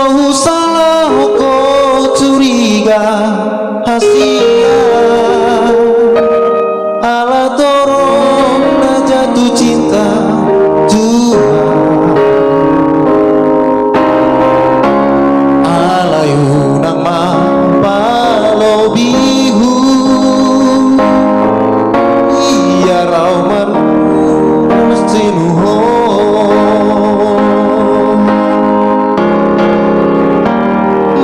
Tahu salah kok curiga hasilnya ala dorong na jatuh cinta Tuhan alayu nang mapalo bihu iya rauman sinuho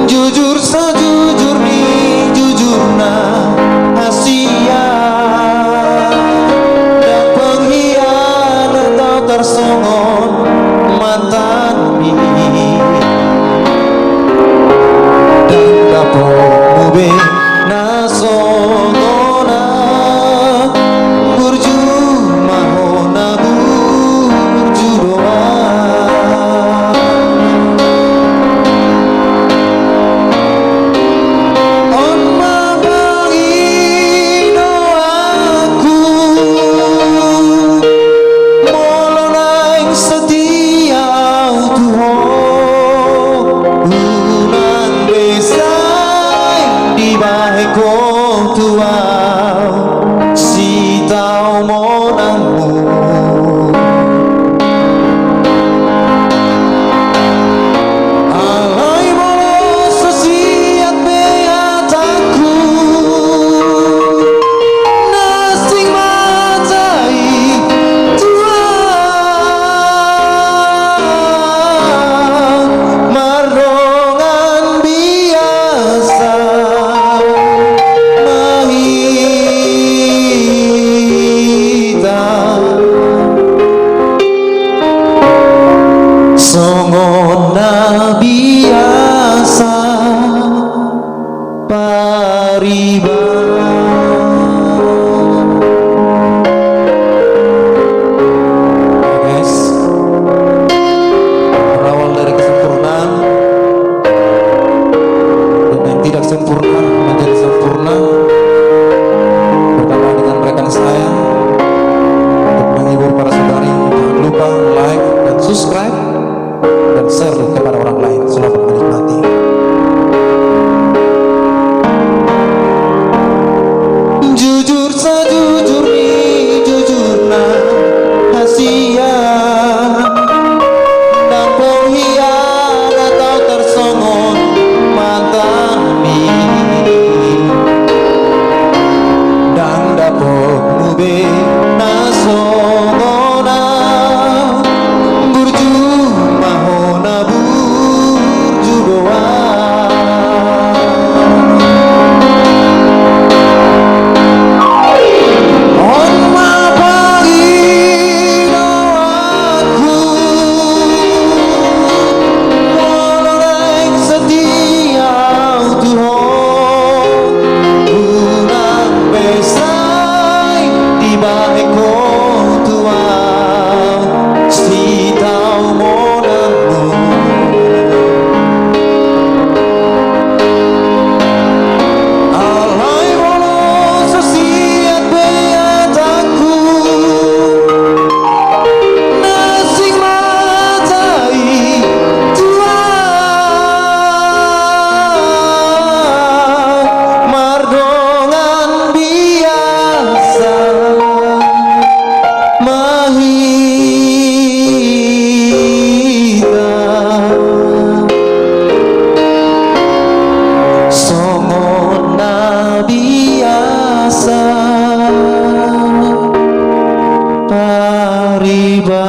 jujur sajujur nih jujur nah hasia dan pengkhianat atau tersongon mantan ini dan dapur mube nasongona burjumahona burjudoa songona biasa pariba guys, berawal dari kesempurnaan dan yang tidak sempurna menjadi sempurna bersama dengan rekan saya untuk menghibur para saudari. Jangan lupa like dan subscribe dan share kepada orang lain. Selamat menikmati. Jujur sajujur nih jujur nah hasia dan pengkhianat atau tersongon mantan ini dan dapur mube nasongona burjumahona burjudoa on mapagino aku walau setia Tuhan unang besai di baiko Tuhan si tau monamu alai walau sesiat beat aku nasing matai Tuhan mardongan biasa mahita songona biasa pariba.